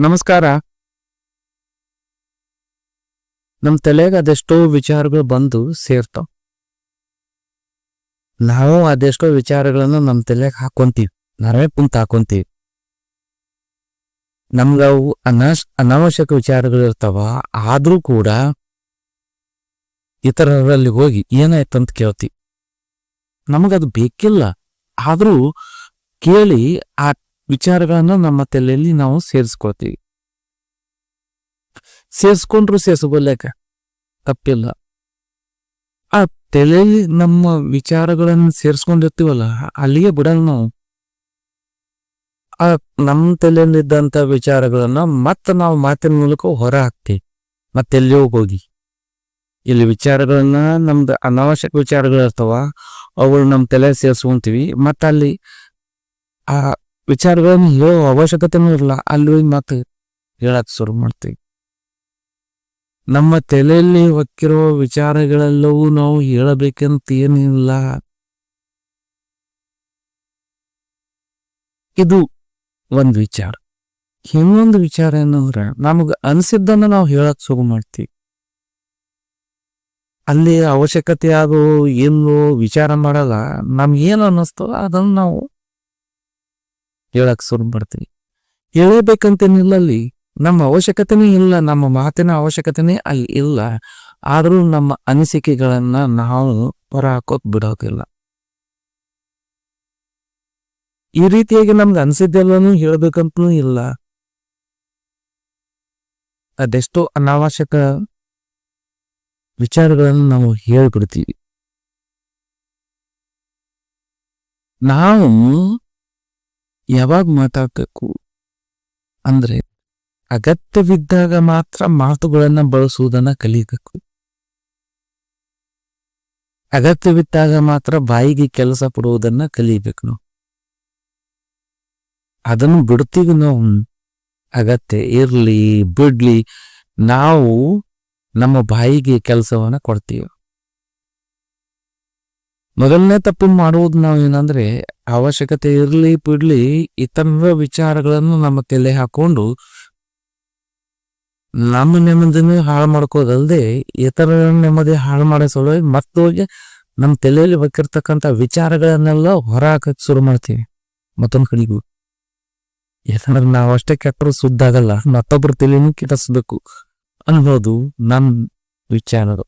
ನಮಸ್ಕಾರ. ನಮ್ ತಲೆಗ ಅದೆಷ್ಟೋ ವಿಚಾರಗಳು ಬಂದು ಸೇರ್ತಾವ. ನಾವು ಅದೆಷ್ಟೋ ವಿಚಾರಗಳನ್ನ ನಮ್ ತಲೆಗೆ ಹಾಕೊಂತೀವಿ, ನಾವೇ ಕುಂತ ಹಾಕೊಂತೀವಿ. ನಮ್ಗವು ಅನಾವಶ್ಯಕ ವಿಚಾರಗಳು ಇರ್ತಾವ. ಆದ್ರೂ ಕೂಡ ಇತರರಲ್ಲಿ ಹೋಗಿ ಏನಾಯ್ತಂತ ಕೇಳ್ತೀವಿ. ನಮಗದು ಬೇಕಿಲ್ಲ, ಆದ್ರೂ ಕೇಳಿ ಆ ವಿಚಾರಗಳನ್ನ ನಮ್ಮ ತಲೆಯಲ್ಲಿ ನಾವು ಸೇರಿಸ್ಕೊಳ್ತೀವಿ. ಸೇರಿಸ್ಕೊಂಡ್ರು ಸೇರಿಸ್ಕೊಳ್ಲೇಕ ತಪ್ಪಿಲ್ಲ. ಆ ತಲೆಯಲ್ಲಿ ನಮ್ಮ ವಿಚಾರಗಳನ್ನ ಸೇರಿಸ್ಕೊಂಡಿರ್ತೀವಲ್ಲ, ಅಲ್ಲಿಗೆ ಬಿಡಲ್ಲ ನಾವು. ಆ ನಮ್ಮ ತಲೆಯಲ್ಲಿದ್ದಂತ ವಿಚಾರಗಳನ್ನ ಮತ್ತೆ ನಾವು ಮಾತಿನ ಮೂಲಕ ಹೊರ ಹಾಕ್ತೀವಿ. ಮತ್ತೆಲ್ಲಿಯೋ ಹೋಗಿ ಇಲ್ಲಿ ವಿಚಾರಗಳನ್ನ, ನಮ್ದು ಅನಾವಶ್ಯಕ ವಿಚಾರಗಳು ಇರ್ತಾವ, ಅವುಗಳು ನಮ್ಮ ತಲೆ ಸೇರಿಸ್ಕೊಂತೀವಿ. ಮತ್ತೆ ಅಲ್ಲಿ ಆ ವಿಚಾರಗಳನ್ನ ಹೇಳೋ ಅವಶ್ಯಕತೆನೂ ಇರಲ್ಲ, ಅಲ್ಲಿ ಮತ್ತೆ ಹೇಳಕ್ ಶುರು ಮಾಡ್ತೀವಿ. ನಮ್ಮ ತಲೆಯಲ್ಲಿ ಹೊಕ್ಕಿರೋ ವಿಚಾರಗಳೆಲ್ಲವೂ ನಾವು ಹೇಳಬೇಕಂತ ಏನಿಲ್ಲ. ಇದು ಒಂದು ವಿಚಾರ. ಇನ್ನೊಂದು ವಿಚಾರ ಏನಂದ್ರೆ, ನಮಗ ಅನ್ಸಿದ್ದನ್ನ ನಾವು ಹೇಳಕ್ ಶುರು ಮಾಡ್ತೀವಿ. ಅಲ್ಲಿ ಅವಶ್ಯಕತೆ ಆಗೋ ಏನು ವಿಚಾರ ಮಾಡಲ್ಲ, ನಮ್ಗೇನು ಅನ್ನಿಸ್ತೋ ಅದನ್ನ ನಾವು ಹೇಳಕ್ ಶುರು ಮಾಡ್ತೀವಿ. ಹೇಳಬೇಕಂತೇನಿಲ್ಲ, ಅಲ್ಲಿ ನಮ್ಮ ಅವಶ್ಯಕತೆನೇ ಇಲ್ಲ, ನಮ್ಮ ಮಾತಿನ ಅವಶ್ಯಕತೆನೇ ಅಲ್ಲಿ ಇಲ್ಲ. ಆದ್ರೂ ನಮ್ಮ ಅನಿಸಿಕೆಗಳನ್ನ ನಾವು ಹೊರ ಹಾಕೋಕ್ ಬಿಡೋದಿಲ್ಲ. ಈ ರೀತಿಯಾಗಿ ನಮ್ಗೆ ಅನ್ಸಿದ್ದೆಲ್ಲನೂ ಹೇಳ್ಬೇಕಂತನೂ ಇಲ್ಲ. ಅದೆಷ್ಟೋ ಅನಾವಶ್ಯಕ ವಿಚಾರಗಳನ್ನು ನಾವು ಹೇಳ್ಬಿಡ್ತೀವಿ. ನಾವು ಯಾವಾಗ ಮಾತಾಡ್ಬೇಕು ಅಂದ್ರೆ, ಅಗತ್ಯವಿದ್ದಾಗ ಮಾತ್ರ ಮಾತುಗಳನ್ನ ಬಳಸುವುದನ್ನ ಕಲಿಬೇಕು. ಅಗತ್ಯವಿದ್ದಾಗ ಮಾತ್ರ ಬಾಯಿಗೆ ಕೆಲಸ ಕೊಡುವುದನ್ನ ಕಲಿಬೇಕು ನಾವು. ಅದನ್ನು ಬಿಡ್ತೀವಿ ನಾವು. ಅಗತ್ಯ ಇರ್ಲಿ ಬಿಡ್ಲಿ, ನಾವು ನಮ್ಮ ಬಾಯಿಗೆ ಕೆಲಸವನ್ನ ಕೊಡ್ತೀವಿ. ಮೊದಲನೇ ತಪ್ಪು ಮಾಡುವುದು ನಾವು ಏನಂದ್ರೆ, ಅವಶ್ಯಕತೆ ಇರ್ಲಿ ಬಿಡ್ಲಿ ಇತರ ವಿಚಾರಗಳನ್ನು ನಮ್ಮ ತಲೆ ಹಾಕೊಂಡು ನಮ್ಮ ನೆಮ್ಮದಿನ ಹಾಳು ಮಾಡ್ಕೋದಲ್ದೆ, ಇತರ ನೆಮ್ಮದಿ ಹಾಳು ಮಾಡೋ ಸಲುವಾಗಿ ಮತ್ತೋಗಿ ನಮ್ಮ ತಲೆಯಲ್ಲಿ ಹೊಕ್ಕಿರ್ತಕ್ಕಂಥ ವಿಚಾರಗಳನ್ನೆಲ್ಲ ಹೊರ ಹಾಕಕ್ ಶುರು ಮಾಡ್ತೀವಿ ಮತ್ತೊಂದು ಕಡೆಗೂ. ಯಾಕಂದ್ರೆ ನಾವು ಅಷ್ಟೇ ಕೆಟ್ಟರು ಸುದ್ದ ಆಗಲ್ಲ, ಮತ್ತೊಬ್ರು ತಲೆನೂ ಕೆಡಿಸ್ಬೇಕು ಅನ್ನೋದು ನಮ್ಮ ವಿಚಾರಗಳು.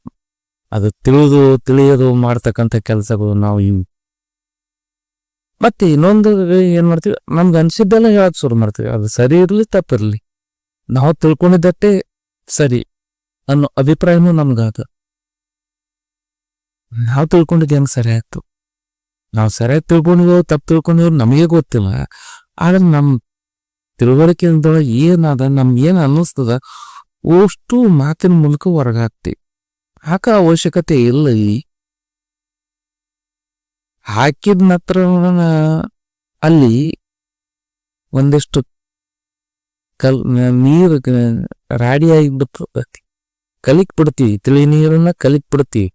ಅದು ತಿಳಿಯೋದು ಮಾಡ್ತಕ್ಕಂಥ ಕೆಲಸಗಳು ನಾವು ಇವು. ಮತ್ತೆ ಇನ್ನೊಂದು ಏನ್ ಮಾಡ್ತೀವಿ, ನಮ್ಗೆ ಅನ್ಸಿದ್ದೆಲ್ಲ ಹೇಳಕ್ ಶುರು ಮಾಡ್ತೀವಿ. ಅದು ಸರಿ ಇರ್ಲಿ ತಪ್ಪಿರ್ಲಿ, ನಾವು ತಿಳ್ಕೊಂಡಿದ್ದಟ್ಟೆ ಸರಿ ಅನ್ನೋ ಅಭಿಪ್ರಾಯನೂ ನಮ್ಗಾದ. ನಾವು ತಿಳ್ಕೊಂಡಿದ್ದು ಹೆಂಗ್ ಸರಿ ಆಯ್ತು, ನಾವು ಸರಿಯಾಗಿ ತಿಳ್ಕೊಂಡಿರೋ ತಪ್ಪು ತಿಳ್ಕೊಂಡಿರೋ ನಮಗೆ ಗೊತ್ತಿಲ್ಲ. ಆದ್ರೆ ನಮ್ ತಿಳುವಳಿಕೆಯಿಂದೊಳಗೆ ಏನಾದ, ನಮ್ಗೆ ಏನ್ ಅನ್ನಿಸ್ತದ ಅಷ್ಟು ಮಾತಿನ ಮೂಲಕ ಹೊರಗಾಗ್ತೀವಿ. ಹಾಕ ಅವಶ್ಯಕತೆ ಇಲ್ಲ. ಇಲ್ಲಿ ಹಾಕಿದ ನಂತರ ಅಲ್ಲಿ ಒಂದಿಷ್ಟು ನೀರು ರಾಡಿ ಆಗಿಬಿಡ್ತದೆ, ಕಲಿಕ್ ಬಿಡ್ತೀವಿ. ತಿಳಿ ನೀರನ್ನ ಕಲಿಕ್ ಬಿಡ್ತೀವಿ,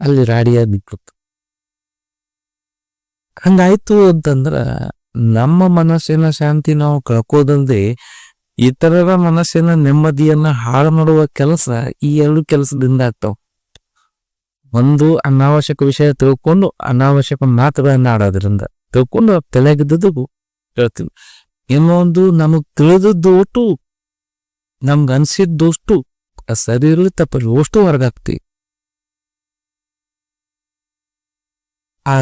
ಅಲ್ಲಿ ರಾಡಿ ಆಗಿಬಿಡ್ತು. ಹಂಗಾಯ್ತು ಅಂತಂದ್ರ ನಮ್ಮ ಮನಸ್ಸಿನ ಶಾಂತಿ ನಾವು ಕಳ್ಕೋದಲ್ದೆ ಇತರರ ಮನಸ್ಸಿನ ನೆಮ್ಮದಿಯನ್ನ ಹಾಳು ಮಾಡುವ ಕೆಲಸ ಈ ಎರಡು ಕೆಲಸದಿಂದ ಆಗ್ತಾವ. ಒಂದು, ಅನಾವಶ್ಯಕ ವಿಷಯ ತಿಳ್ಕೊಂಡು ಅನಾವಶ್ಯಕ ಮಾತುಗಳನ್ನ ಆಡೋದ್ರಿಂದ ತಿಳ್ಕೊಂಡು ತಲೆಗಿದ್ದದ್ದು ಹೇಳ್ತೀವಿ. ಇನ್ನೊಂದು, ನಮಗ್ ತಿಳಿದದ್ದು ಒಟ್ಟು, ನಮ್ಗೆ ಅನ್ಸಿದ್ದಷ್ಟು ಸರಿ ಇರ್ಲಿ ತಪ್ಪಲ್ಲಿ ಅಷ್ಟು ಹೊರಗಾಗ್ತೀವಿ. ಆ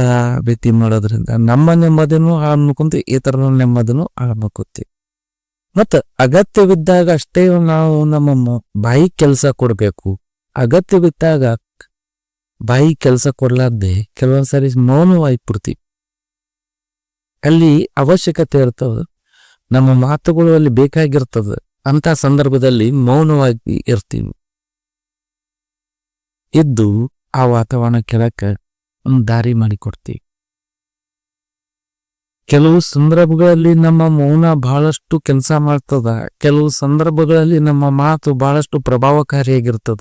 ರೀತಿ ಮಾಡೋದ್ರಿಂದ ನಮ್ಮ ನೆಮ್ಮದಿನೂ ಹಾಳು ಮಾಡ್ಕೊಂತೀವಿ, ಇತರ ನೆಮ್ಮದಿನೂ ಹಾಳು ಮಾಡ್ಕೊತೀವಿ. ಮತ್ತ ಅಗತ್ಯವಿದ್ದಾಗ ಅಷ್ಟೇ ನಾವು ನಮ್ಮ ಬಾಯಿ ಕೆಲಸ ಕೊಡ್ಬೇಕು. ಅಗತ್ಯವಿದ್ದಾಗ ಬಾಯಿ ಕೆಲಸ ಕೊಡ್ಲಾರ್ದೆ ಕೆಲವೊಂದ್ಸರಿ ಮೌನವಾಗಿಬಿಡ್ತೀವಿ. ಅಲ್ಲಿ ಅವಶ್ಯಕತೆ ಇರ್ತದ, ನಮ್ಮ ಮಾತುಗಳು ಅಲ್ಲಿ ಬೇಕಾಗಿರ್ತದ. ಅಂತ ಸಂದರ್ಭದಲ್ಲಿ ಮೌನವಾಗಿ ಇರ್ತೀವಿ. ಇದ್ದು ಆ ವಾತಾವರಣ ಕೆಳಕ್ಕೆ ಒಂದು ದಾರಿ ಮಾಡಿಕೊಡ್ತೀವಿ. ಕೆಲವು ಸಂದರ್ಭಗಳಲ್ಲಿ ನಮ್ಮ ಮೌನ ಬಹಳಷ್ಟು ಕೆಲಸ ಮಾಡ್ತದ, ಕೆಲವು ಸಂದರ್ಭಗಳಲ್ಲಿ ನಮ್ಮ ಮಾತು ಬಹಳಷ್ಟು ಪ್ರಭಾವಕಾರಿಯಾಗಿರ್ತದ.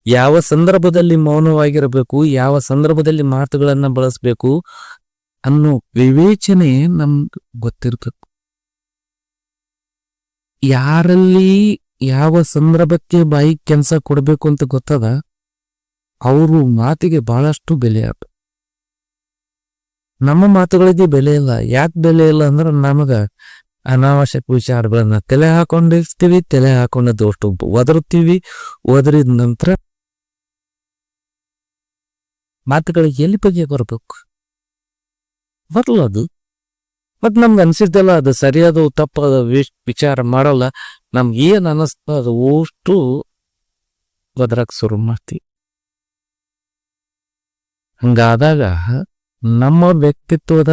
ಯಾವ ಸಂದರ್ಭದಲ್ಲಿ ಮೌನವಾಗಿರಬೇಕು, ಯಾವ ಸಂದರ್ಭದಲ್ಲಿ ಮಾತುಗಳನ್ನ ಬಳಸಬೇಕು ಅನ್ನೋ ವಿವೇಚನೆ ನಮ್ಗೆ ಗೊತ್ತಿರ್ಬೇಕು. ಯಾರಲ್ಲಿ ಯಾವ ಸಂದರ್ಭಕ್ಕೆ ಬಾಯಿ ಕೆಲಸ ಕೊಡ್ಬೇಕು ಅಂತ ಗೊತ್ತದ, ಅವರು ಮಾತಿಗೆ ಬಹಳಷ್ಟು ಬೆಲೆ ಅದ. ನಮ್ಮ ಮಾತುಗಳಿಗೆ ಬೆಲೆ ಇಲ್ಲ. ಯಾಕೆ ಬೆಲೆ ಇಲ್ಲ ಅಂದ್ರೆ ನಮಗ ಅನಾವಶ್ಯಕ ವಿಚಾರಗಳನ್ನ ತಲೆ ಹಾಕೊಂಡಿರ್ತೀವಿ, ತಲೆ ಹಾಕೊಂಡದ್ದು ಅಷ್ಟು ಒದರುತ್ತೀವಿ. ಒದರಿದ ನಂತರ ಮಾತುಗಳಿಗೆ ಎಲ್ಲಿ ಬಗ್ಗೆ ಬರ್ಬೇಕು, ಬರಲ್ಲ ಅದು. ಮತ್ ನಮ್ಗೆ ಅನ್ಸಿದ್ದಲ್ಲ ಅದು ಸರಿಯಾದ ತಪ್ಪದ ವಿಚಾರ ಮಾಡಲ್ಲ. ನಮ್ಗೆ ಏನ್ ಅನ್ನಿಸ್ತೋ ಅದು ಅಷ್ಟು ಒದರಕ್ ಶುರು ಮಾಡ್ತೀವಿ. ಹಂಗಾದಾಗ ನಮ್ಮ ವ್ಯಕ್ತಿತ್ವದ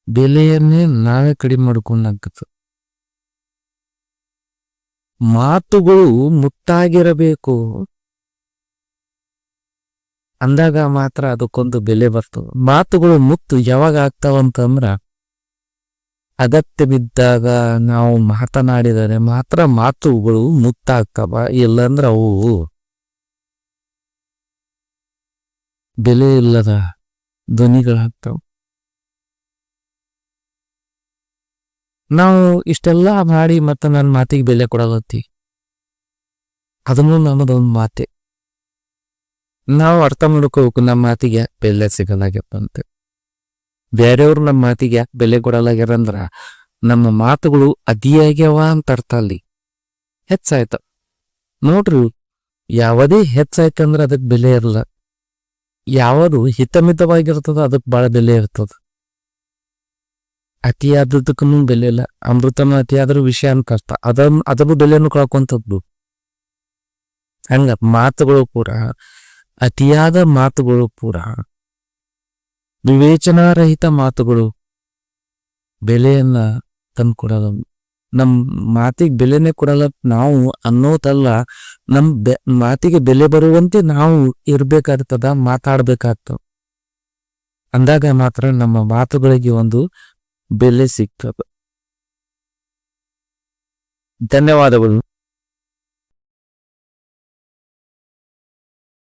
ಬೆಲೆಯನ್ನೇ ನಾವೇ ಕಡಿಮೆ ಮಾಡ್ಕೊಂಡಾಗ್ತದೆ. ಮಾತುಗಳು ಮುತ್ತಾಗಿರಬೇಕು ಅಂದಾಗ ಮಾತ್ರ ಅದಕ್ಕೊಂದು ಬೆಲೆ ಬರ್ತದೆ. ಮಾತುಗಳು ಮುತ್ತು ಯಾವಾಗ ಆಗ್ತಾವಂತಂದ್ರ ಅಗತ್ಯ ಬಿದ್ದಾಗ ನಾವು ಮಾತನಾಡಿದರೆ ಮಾತ್ರ ಮಾತುಗಳು ಮುತ್ತಾಗ್ತಾವ. ಇಲ್ಲಂದ್ರ ಅವು ಬೆಲೆ ಇಲ್ಲದ ಧ್ವನಿಗಳಾಗ್ತಾವ. ನಾವು ಇಷ್ಟೆಲ್ಲ ಮಾಡಿ ಮತ್ತೆ ನನ್ನ ಮಾತಿಗೆ ಬೆಲೆ ಕೊಡಲತ್ತಿ, ಅದನ್ನು ನಮ್ಮದೊಂದು ಮಾತೆ. ನಾವು ಅರ್ಥ ಮಾಡ್ಕೋಬೇಕು, ನಮ್ಮ ಮಾತಿಗೆ ಬೆಲೆ ಸಿಗಲಾಗ್ಯಪ್ಪ. ಬೇರೆಯವ್ರು ನಮ್ಮ ಮಾತಿಗೆ ಯಾಕೆ ಬೆಲೆ ಕೊಡಲಾಗ್ಯಾರಂದ್ರ ನಮ್ಮ ಮಾತುಗಳು ಅತಿಯಾಗ್ಯವ ಅಂತ ಅರ್ಥ. ಅಲ್ಲಿ ಹೆಚ್ಚಾಯ್ತ ನೋಡ್ರಿ, ಯಾವುದೇ ಹೆಚ್ಚಾಯ್ತಂದ್ರೆ ಅದಕ್ಕೆ ಬೆಲೆ ಇರಲ್ಲ. ಯಾವುದು ಹಿತಮಿತವಾಗಿರ್ತದ ಅದಕ್ಕೆ ಬಹಳ ಬೆಲೆ ಇರ್ತದ. ಅತಿಯಾದಕ್ಕೂ ಬೆಲೆ ಇಲ್ಲ. ಅಮೃತನ ಅತಿಯಾದ್ರೂ ವಿಷಯ ಅಂತ ಕಷ್ಟ, ಅದರ ಬೆಲೆಯನ್ನು ಕಳ್ಕೊಂತದ್ದು. ಹಂಗ ಮಾತುಗಳು ಕೂಡ, ಅತಿಯಾದ ಮಾತುಗಳು ಕೂಡ, ವಿವೇಚನಾರಹಿತ ಮಾತುಗಳು ಬೆಲೆಯನ್ನ ತಂದು ಕೊಡಲ್ಲ. ನಮ್ ಮಾತಿಗೆ ಬೆಲೆನೇ ಕೊಡಲ್ಲ ನಾವು ಅನ್ನೋದಲ್ಲ, ನಮ್ ಮಾತಿಗೆ ಬೆಲೆ ಬರುವಂತೆ ನಾವು ಇರ್ಬೇಕಾಗ್ತದ, ಮಾತಾಡ್ಬೇಕಾಗ್ತದ. ಅಂದಾಗ ಮಾತ್ರ ನಮ್ಮ ಮಾತುಗಳಿಗೆ ಒಂದು ಬೆಲೆ ಸಿಗ್ತದ. ಧನ್ಯವಾದಗಳು.